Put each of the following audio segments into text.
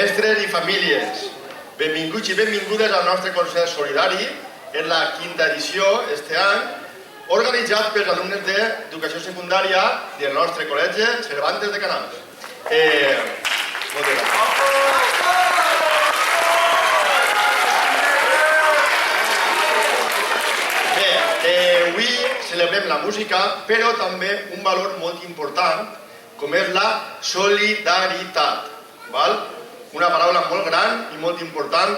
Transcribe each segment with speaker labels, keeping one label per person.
Speaker 1: mestres i famílies, benvinguts i benvingudes al nostre concert solidari. És la 5a edició, este any, organitzat pels alumnes d'educació secundària del nostre col·legi Cervantes de Canals. Moltes gràcies. Bé, avui celebrem la música, però també un valor molt important, com és la solidaritat. Una paraula molt gran i molt important.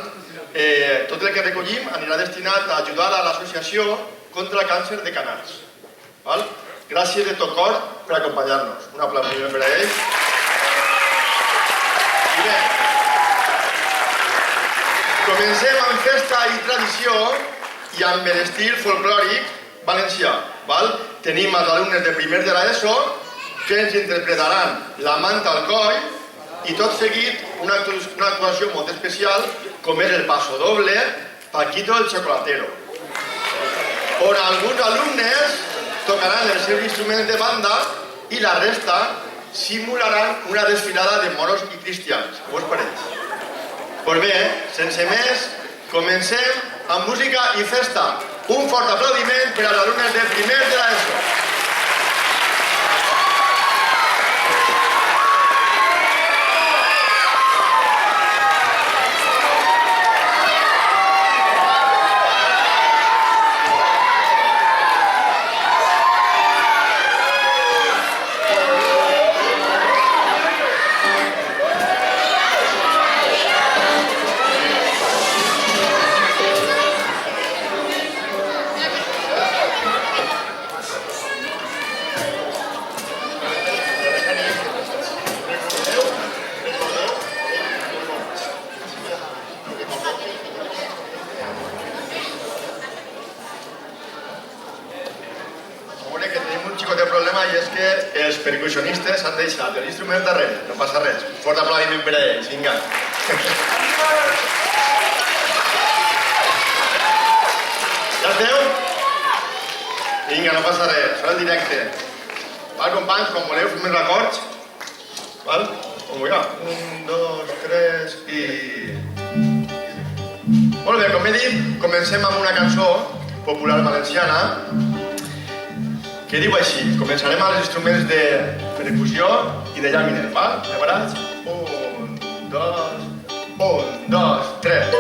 Speaker 1: Tot el que recollim anirà destinat a ajudar a l'associació contra el càncer de canals. Gràcies de tot cor per acompanyar-nos. Un aplaudiment per a ells. I bé, comencem amb festa i tradició i amb l'estil folclòric valencià. Tenim els alumnes de primer de l'ESO que ens interpretaran La manta al coll i tot seguit una actuació molt especial com és el paso doble Paquito el Chocolatero, on alguns alumnes tocaran els seus instruments de banda i la resta simularan una desfilada de moros i cristians. Què us pareix? Doncs bé, sense més, comencem amb música i festa. Un fort aplaudiment per als alumnes de primer de l'ESO. Els percussionistes han deixat l'instrument darrere, no passa res. Fort aplaudiment per a ells, vinga. Ja esteu? Vinga, no passa res, serà en directe. Companys, quan voleu, fem els acords. Vinga, 1, 2, 3 i... Molt bé, com he dit, comencem amb una cançó popular valenciana que diu així. Començarem amb els instruments de percussió i de llaminer, val? Preparats? 1, 2, 3.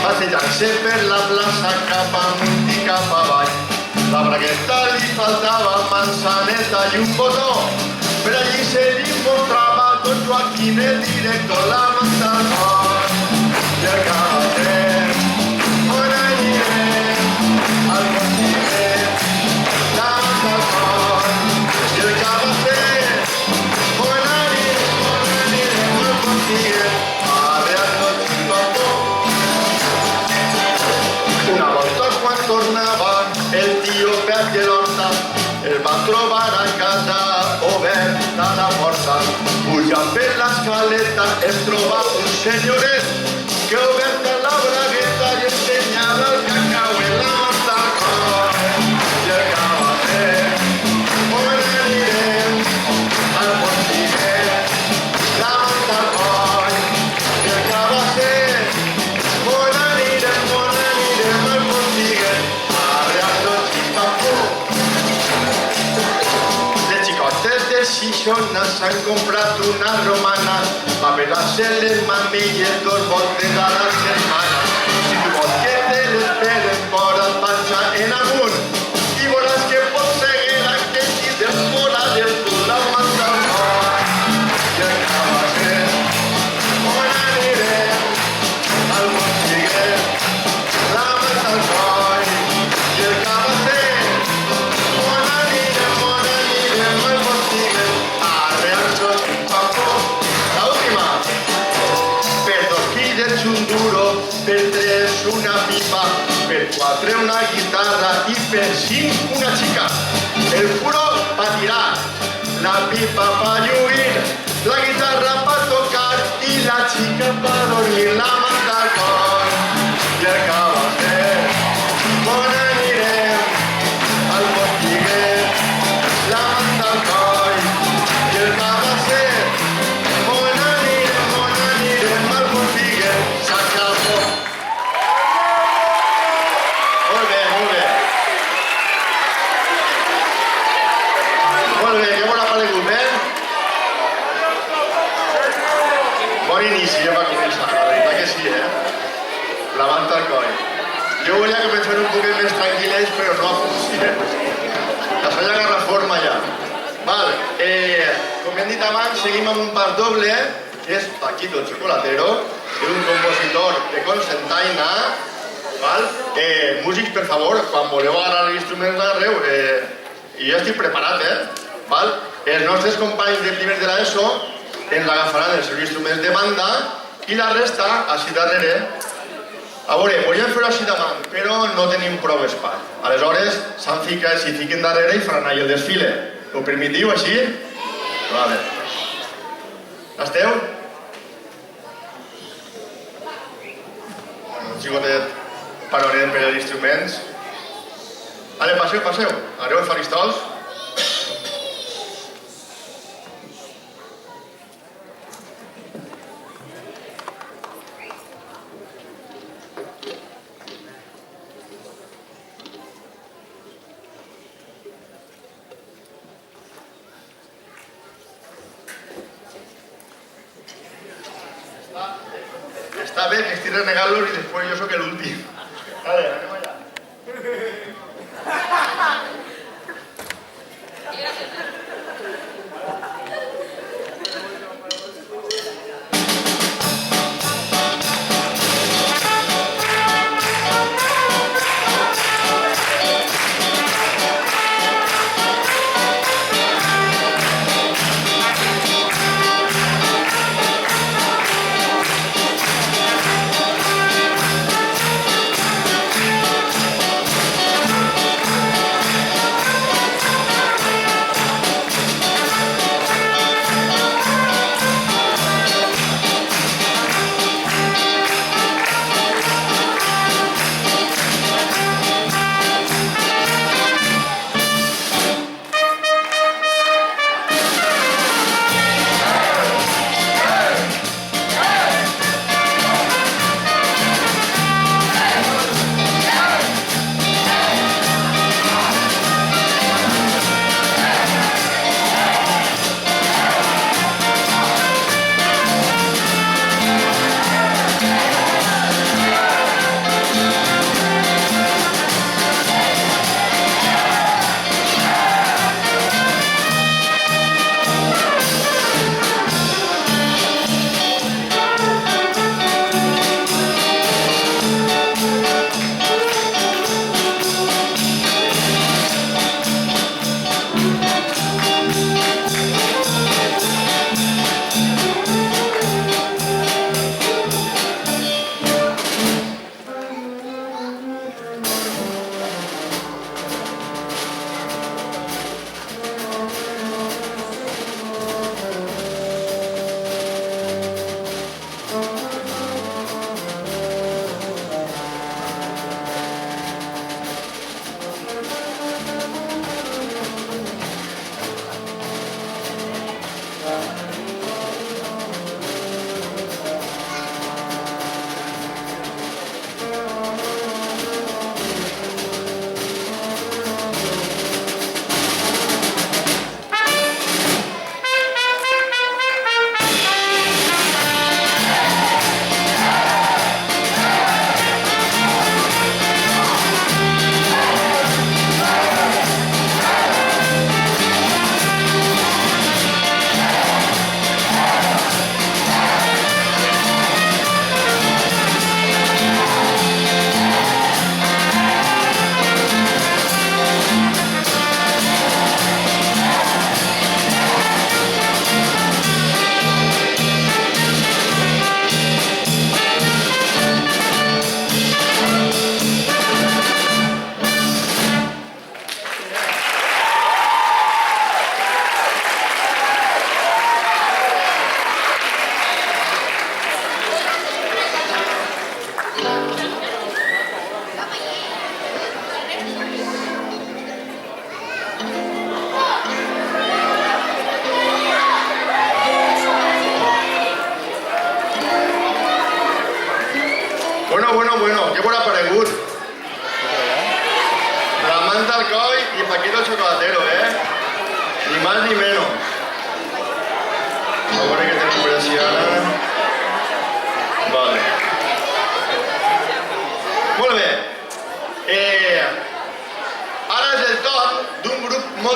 Speaker 1: Passejant-se per la plaça cap amunt i cap avall. La bragueta li faltava manzaneta i un botó. Per allí se li mostrava don Joaquín, el director, la manta al coll i el cavaller. On anirem al continent, la manta al coll i el cavaller. On anirem al continent. Tornava el tio Pep de l'Horta, el van trobar a casa oberta la porta. Pujant per l'escaleta es troba un senyoret que oberta la bragueta i ensenyava el cacau en la manta al coll i el cavaller. On anirem al continent, la manta al coll i el cavaller. On anirem al continent. Les xicotes de 6 persones s'han comprat una romana pa pelar-se les mamelles 2 voltes a la setmana. Si tu vols que te les pelen, posa't panxa en amunt i veuràs que pots seguir aquest i del fora del cul la manta al món. I acaba sent on anirem al Montiguet, la manta al coll. I acaba sent on anirem al Montiguet, arrear-nos un papo. L'última. Per 2 quilos un duro, per 3 una pipa, per 4 una guitarra i per 5 una xica. El furo pa tirar, la pipa pa lluir, la guitarra pa tocar i la xica pa dormir. La manta al coll i acaba sent on anirem al Montiguet, la manta al coll i acaba sent on anirem al Montiguet. S'acabó. Molt bé, molt bé. Molt bé, que bona paregut, Bon inici, va començar, la veritat que sí, La manta al coll. Jo volia que pensés un poquet més tranquil·les, però no ha funcionat. La solla agarra forma ja. Val, com hem dit abans, seguim amb un pas doble, que és Paquito Chocolatero, un compositor de Cocentaina. Val? Músics, per favor, quan voleu agarrar l'instrument d'agarreu, i jo estic preparat, Val? Els nostres companys de primers de l'ESO ens agafaran els seus instruments de banda i la resta, així darrere. A veure, volíem fer-ho així davant, però no tenim prou espai. Aleshores, s'hi fiquen darrere i faran ahí el desfile. Ho permetiu, així? Vale. Esteu? Un xicotet panonem per els instruments. Vale, passeu. Agarreu els faristols. Està bé que estic renegant-los i després jo sóc l'últim. Vale, anem allà.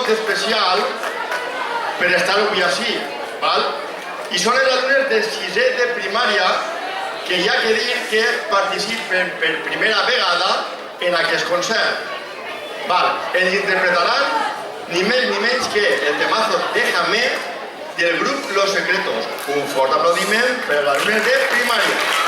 Speaker 1: vot especial per estar avui així, val? I són els alumnes de sisè de primària que hi ha que dir que participen per primera vegada en aquest concert. Val, ens interpretaran ni més ni menys que el temazo Déjame del grup Los Secretos. Un fort aplaudiment per als alumnes de primària.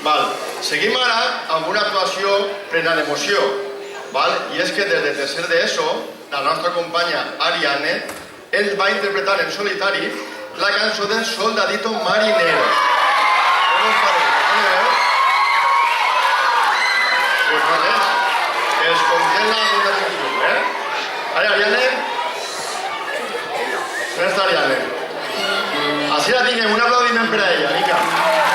Speaker 1: Val. Seguim ara amb una actuació plena d'emoció. Val? I és que des de tercer d'ESO, la nostra companya Ariane ens va interpretar en solitari la cançó del Soldadito Marinero. Com us pareix? Pues no res. Escoltem-la amb molta atenció, Vale, Ariane. ¿Dónde está Ariane? Así la tienen, un aplaudiment per a ella, mica.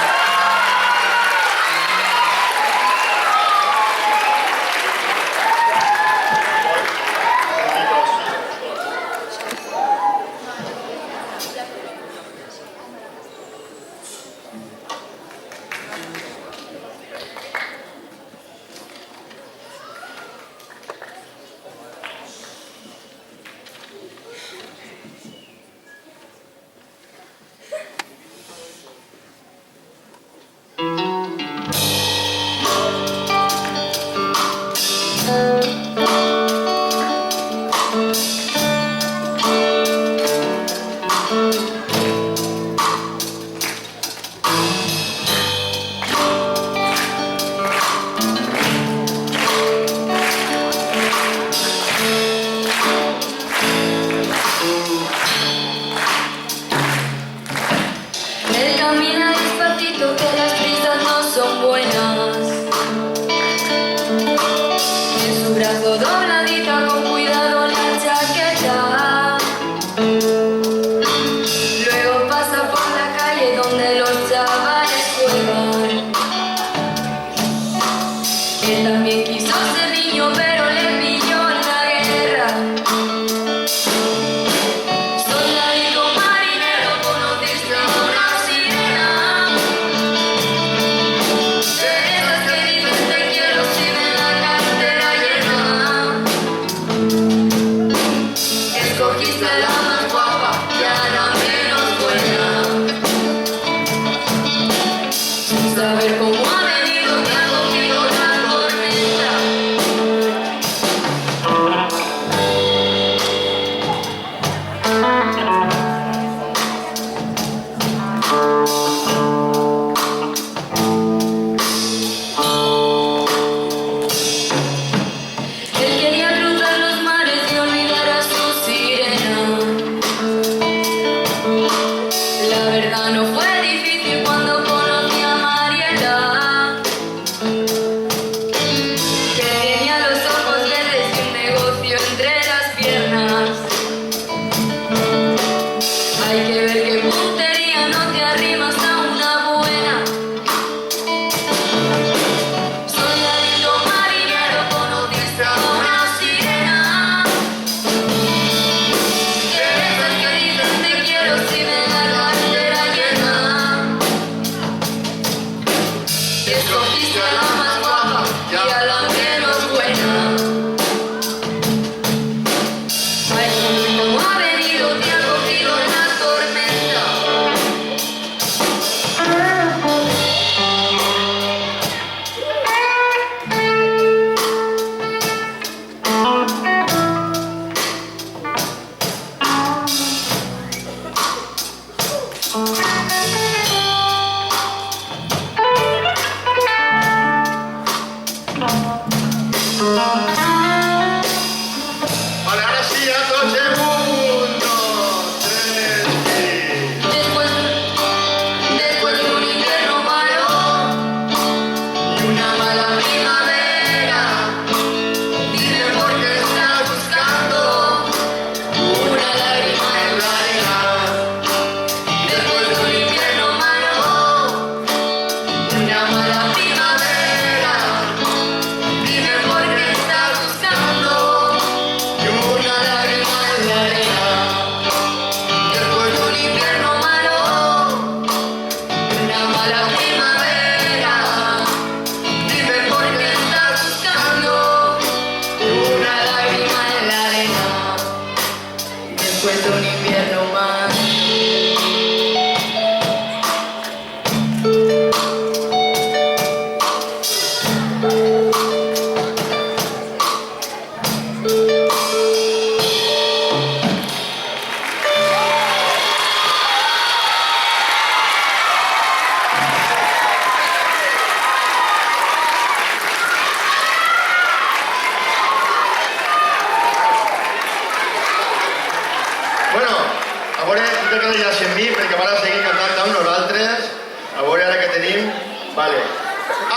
Speaker 1: bé.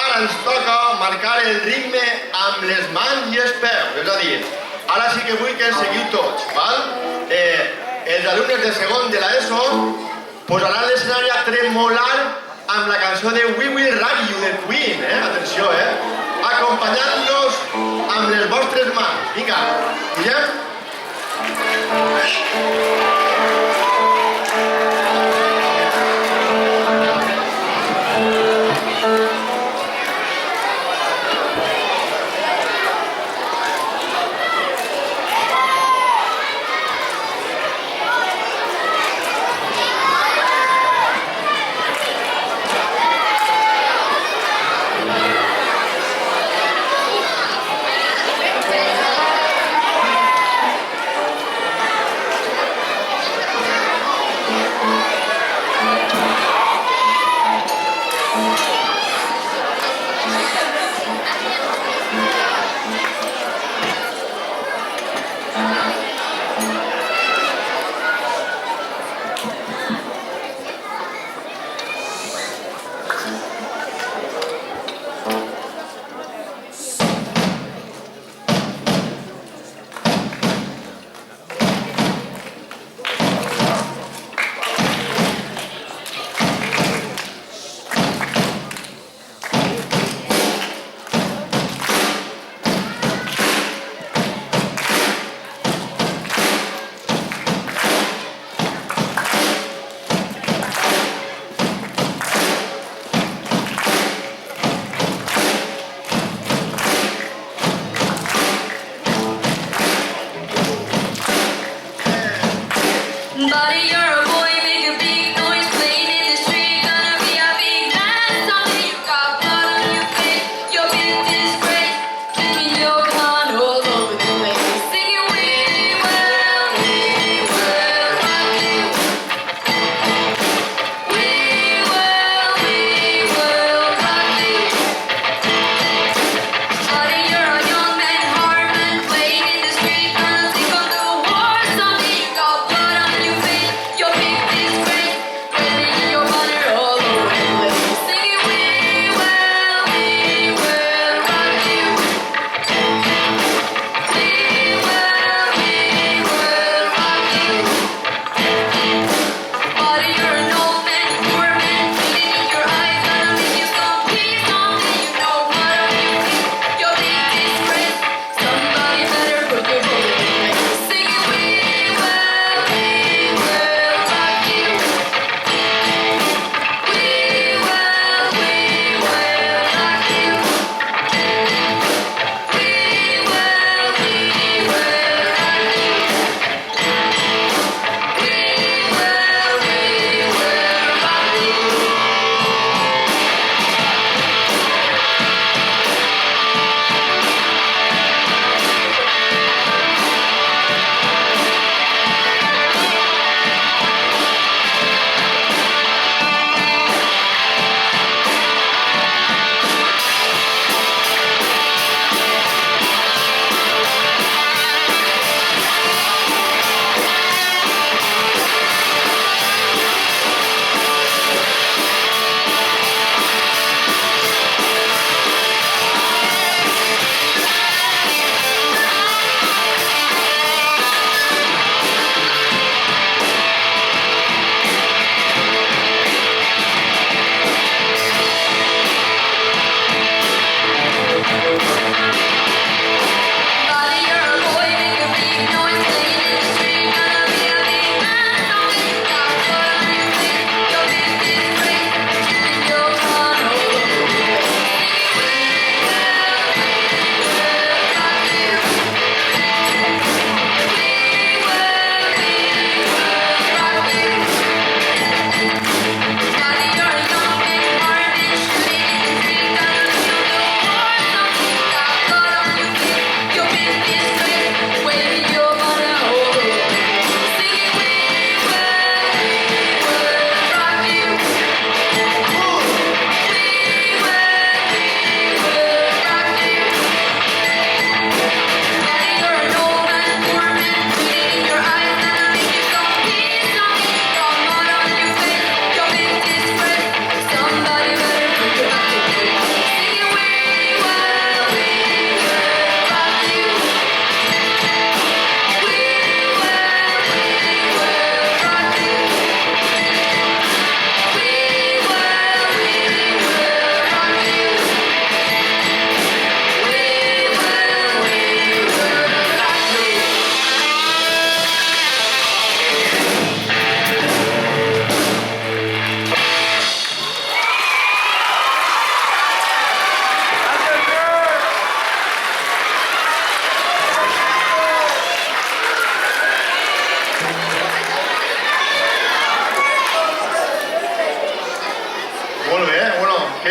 Speaker 1: Ara ens toca marcar el ritme amb les mans i els peus, és a dir, ara sí que vull que ens seguiu tots, val? Els alumnes de segon de l'ESO posaran l'escenari a tremolar amb la cançó de We Will Rock You de Queen, atenció, acompanyant-nos amb les vostres mans. Vinga, pugem?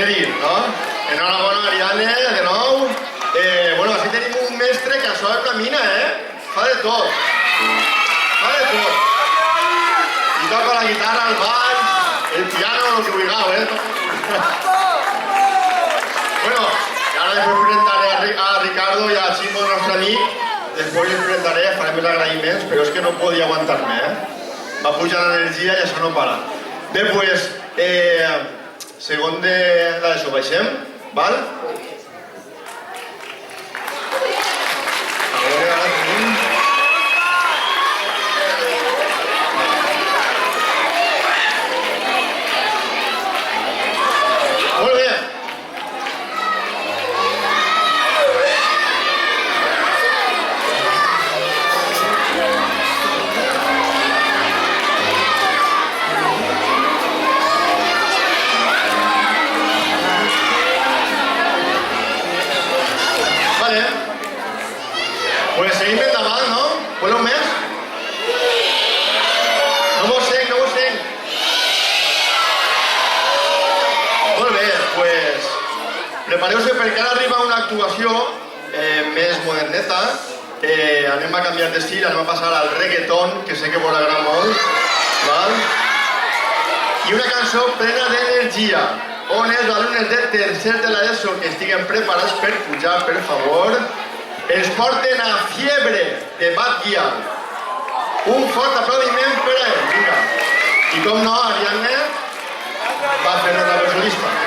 Speaker 1: què dir, no? Enhorabona, Ariadne, de nou. Bueno, així tenim un mestre que això és una mina, Fa de tot. Fa de tot. I toca la guitarra, el baix, el piano, el que vulgueu, Bueno, i ara després presentaré a Ricardo i a Ximo, el nostre amic. Després els presentaré, farem els agraïments, però és que no podia aguantar-me, Va pujar l'energia i això no para. Bé, doncs, segon d'això, baixem, val? A veure, ara tenim... Molt bé. Pues seguim endavant, no? Voleu més? No vos sent. Molt bé, pues... Prepareu-se perquè ara arriba una actuació més moderneta. Anem a canviar d'estil, anem a passar al reggaeton, que sé que vos agrada molt. Val? I una cançó plena d'energia. On els alumnes de tercer de l'ESO que estiguen preparats per pujar, per favor, ens porten a Fiebre, de Bad Gyal. Un fort aplaudiment per a ells, vinga. I com no, Ariadne va fer la solista.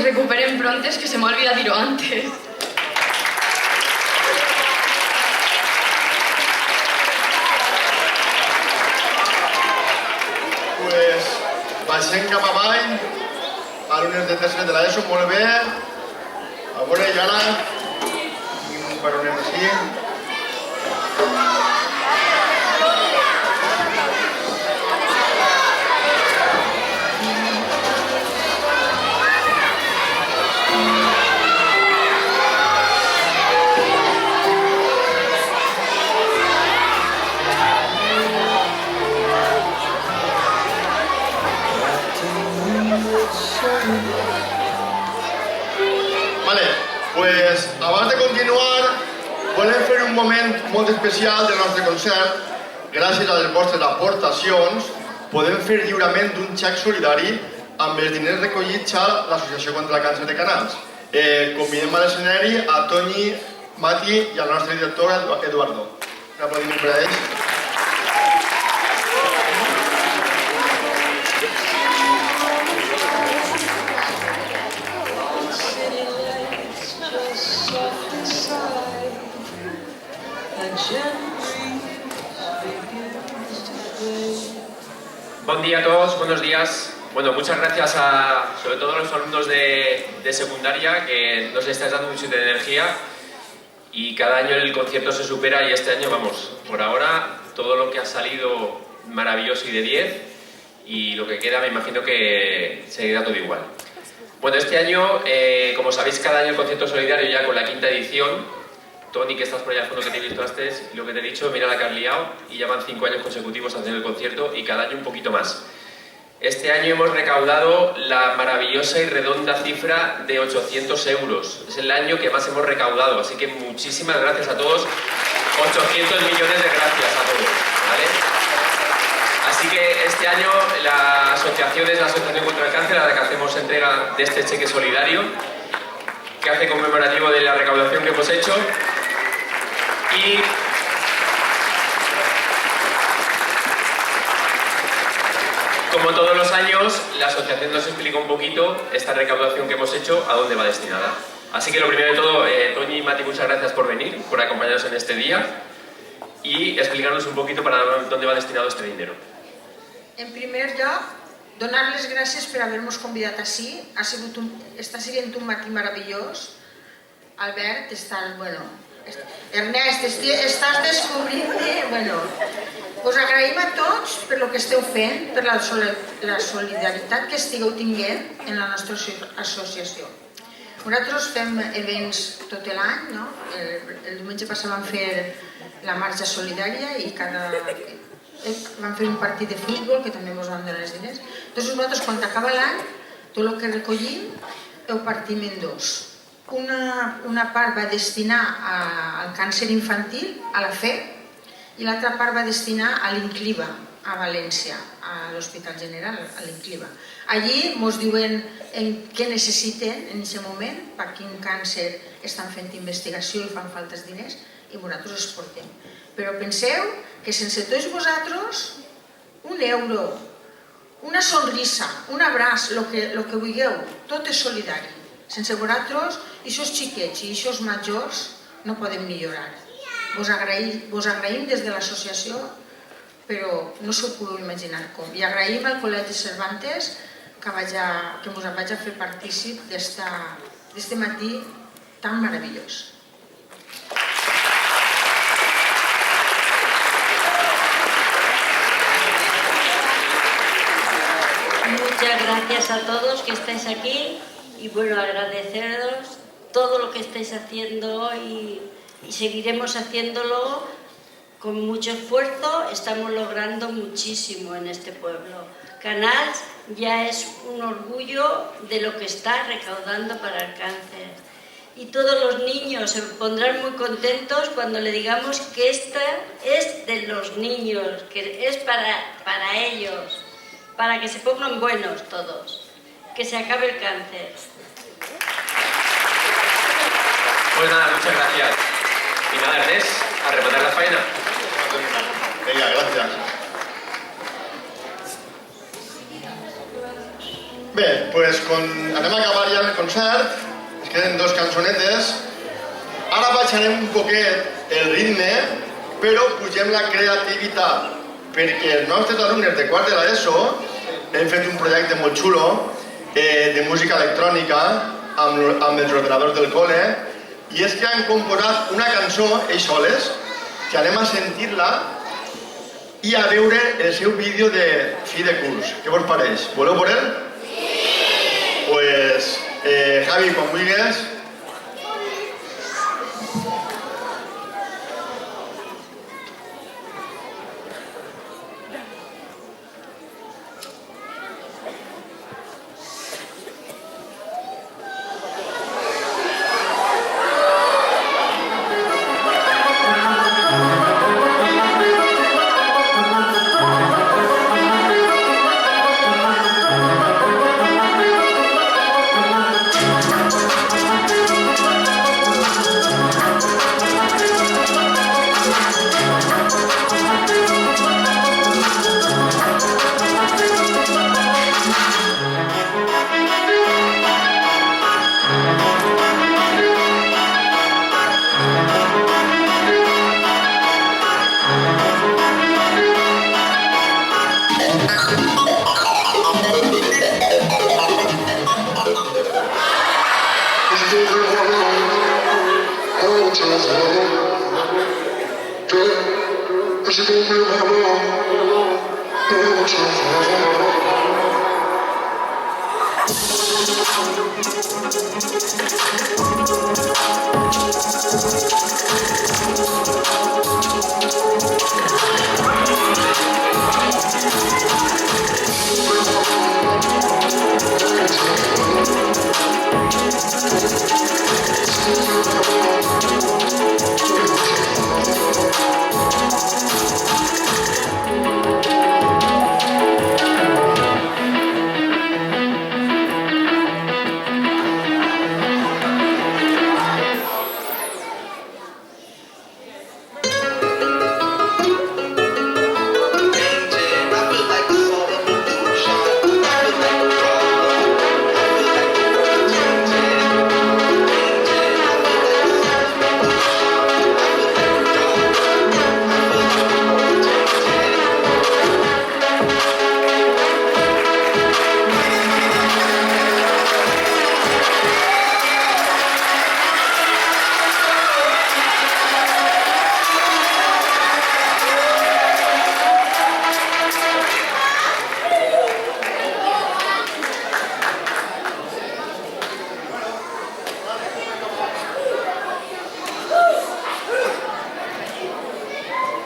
Speaker 2: recuperen prontes, que se me ha olvidado dir-ho antes.
Speaker 1: Pues baixem cap avall, alumnes de tercer de l'ESO, molt bé. A veure, i ara, un baronet així. Vale, pues abans de continuar volem fer un moment molt especial del nostre concert. Gràcies a les vostres aportacions podem fer lliurament d'un xec solidari amb els diners recollits a l'Associació contra el Càncer de Canals. Convidem a l'escenari a Toni, Mati i al nostre director Eduardo. Un aplaudiment per a ells.
Speaker 3: Buen día a todos, buenos días. Bueno, muchas gracias sobre todo a los alumnos de secundaria, que nos estáis dando mucha energía y cada año el concierto se supera, y este año, vamos, por ahora todo lo que ha salido maravilloso y de 10, y lo que queda me imagino que seguirá todo igual. Bueno, este año, como sabéis, cada año el concierto solidario, ya con la 5ª edición. Toni, que estás por allá al fondo, que te he visto antes, y lo que te he dicho, mira la que has liado, y ya van 5 años consecutivos haciendo el concierto, y cada año un poquito más. Este año hemos recaudado la maravillosa y redonda cifra de 800 euros. Es el año que más hemos recaudado, así que muchísimas gracias a todos. 800 millones de gracias a todos, ¿vale? Así que este año la asociación es la Asociación contra el Cáncer, a la que hacemos entrega de este cheque solidario, que hace conmemorativo de la recaudación que hemos hecho. Y como todos los años, la asociación nos explica un poquito esta recaudación que hemos hecho, a dónde va destinada. Así que lo primero de todo, Toni y Mati, muchas gracias por venir, por acompañarnos en este día y explicarnos un poquito para dónde va destinado este dinero.
Speaker 4: En primer lloc, donar les gràcies per haver-nos convidat ací. Està sent un matí meravellós. Albert, Ernest, estàs descobrint... Us agraïm a tots per el que esteu fent, per la solidaritat que estigueu tinguent en la nostra associació. Nosaltres fem events tot l'any, no? El diumenge passat vam fer la marxa solidària i vam fer un partit de futbol que també ens van donar els diners. Doncs nosaltres, quan acaba l'any, tot el que recollim ho partim en dos. Una part va destinar al càncer infantil, a la FE, i l'altra part va destinar a l'Incliva, a València, a l'Hospital General, a l'Incliva. Allí ens diuen què necessiten en aquest moment, per quin càncer estan fent investigació i fan faltes diners, i nosaltres els portem. Però penseu que sense tots vosaltres, un euro, una sonrisa, un abraç, el que vulgueu, tot és solidari. Sense vosaltres, aquests xiquets i aquests majors no podem millorar. Vos agraïm des de l'associació, però no s'ho podeu imaginar com. I agraïm al Col·legi Cervantes que ens vaig fer partícip d'este matí tan meravellós.
Speaker 5: Muchas gracias a todos que estáis aquí y bueno, agradeceros todo lo que estáis haciendo hoy y seguiremos haciéndolo con mucho esfuerzo. Estamos logrando muchísimo en este pueblo. Canals ya es un orgullo de lo que está recaudando para el cáncer. Y todos los niños se pondrán muy contentos cuando le digamos que esta es de los niños, que es para ellos, para que se pongan buenos todos, que se acabe el cáncer.
Speaker 3: Pues nada, muchas gracias. Y nada, Ernest, a rematar la faena.
Speaker 1: Venga, gracias. Bé, doncs anem a acabar ja el concert. Ens queden 2 cançonetes. Ara baixarem un poquet el ritme, però pugem la creativitat, perquè els nostres alumnes de quart de l'ESO hem fet un projecte molt xulo de música electrònica amb els ordenadors del col·le, i és que han composat una cançó, ells soles, que anem a sentir-la i a veure el seu vídeo de fi de curs. Què vos pareix? Voleu veure'l? Sí! Pues, Javi, quan vulguis.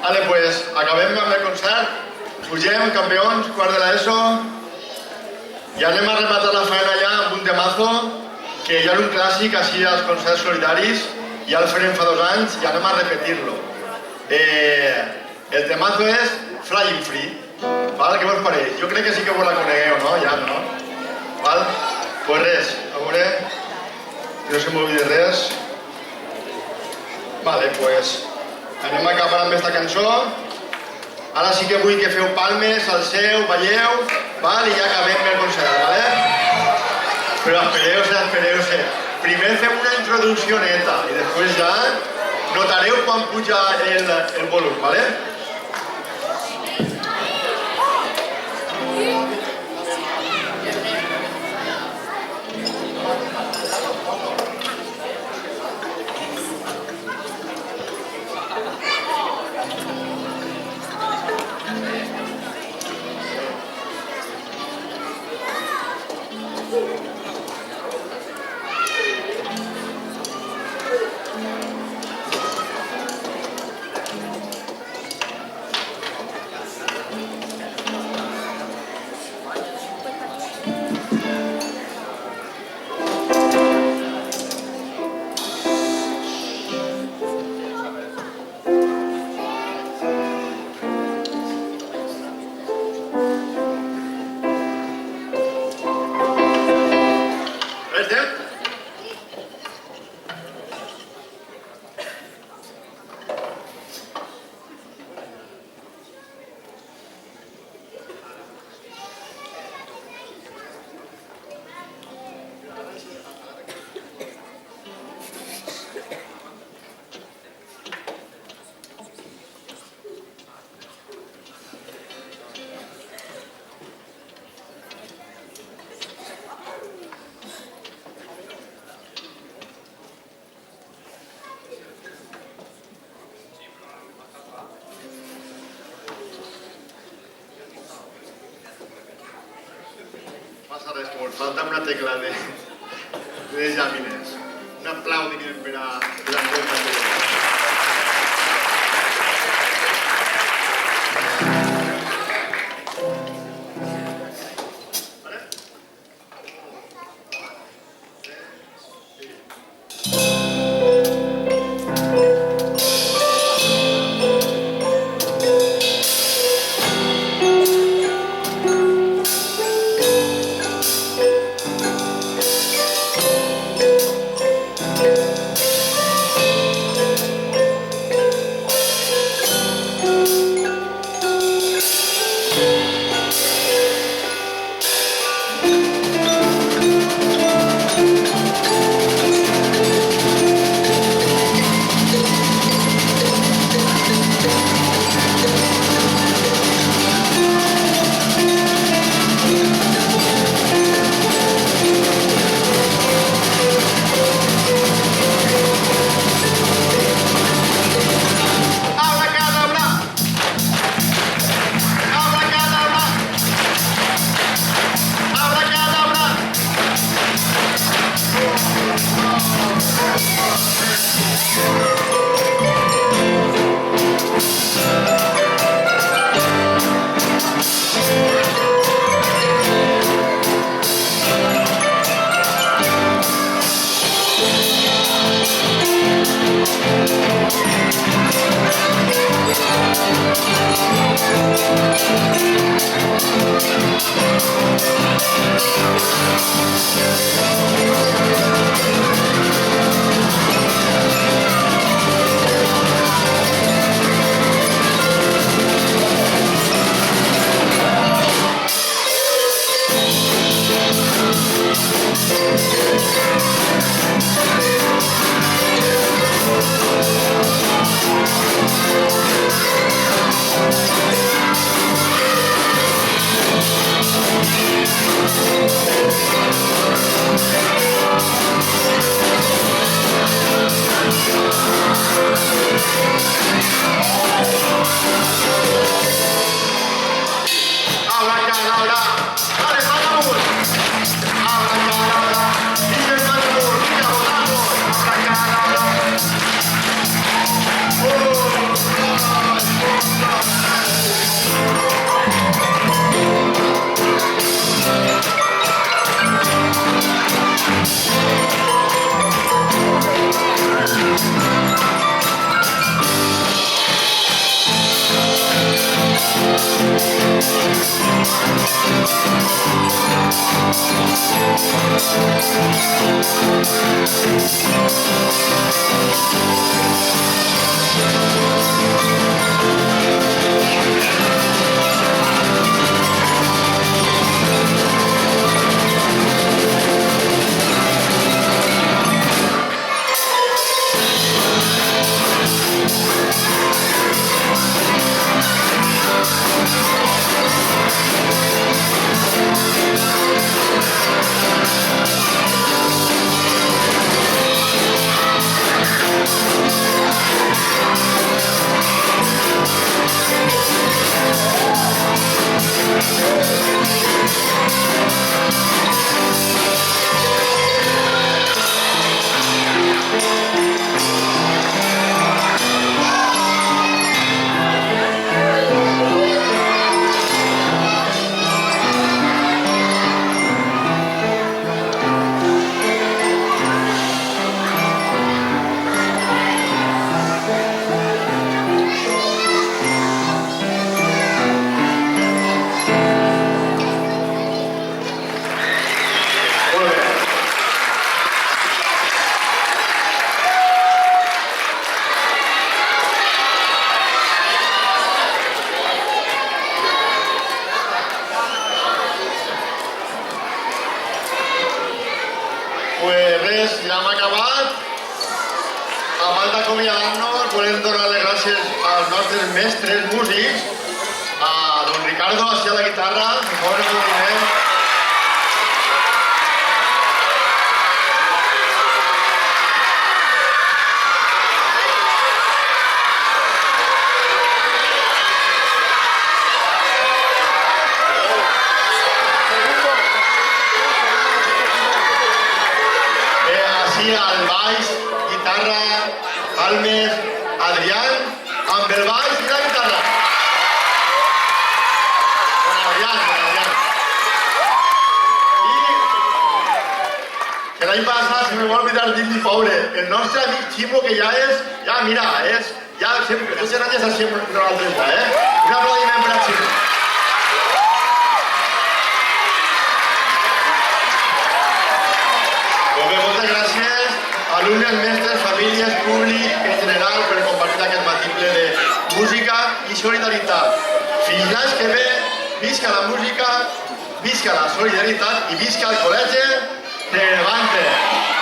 Speaker 1: Vale, pues acabem amb el concert, pugem, campions, quart de l'ESO, i anem a rematar la faena ja amb un temazo, que ja era un clàssic així als concerts solidaris, ja el farem fa 2 anys i anem a repetir-lo. El temazo és Flying Free, val? Què vos pareix? Jo crec que sí que vos la conegueu, no? Ja, no? Val? Pues res, a veure, que no se m'olvidi res. Vale, pues anem a acabar amb aquesta cançó. Ara sí que vull que feu palmes, alceu, balleu, val? I ja acabem el concert, vale? Però espereu-se. Primer fem una introducció neta i després ja notareu quan puja el volum, vale? passa res, que ens falta una tecla de llamines. Un aplaudiment per a l'Andreu Candelero. Pues res, ja hem acabat. Abans d'acomiadar-nos, volem donar les gràcies als nostres mestres músics, a don Ricardo, així a la guitarra, per favor, aplaudiment. Balmes, Adrián, amb el baix i la guitarra. Bon Adrián. I que l'any passat, se me va oblidar dir-li pobre, el nostre amic Ximo, que ja és, ja sempre, 12 anys està sempre nosaltres ja, Un aplaudiment per a Ximo. Moltes gràcies, alumnes, mestres, famílies, públic en general, per compartir aquest matí ple de música i solidaritat. Fins l'any que ve, visca la música, visca la solidaritat i visca el col·legi de Levante.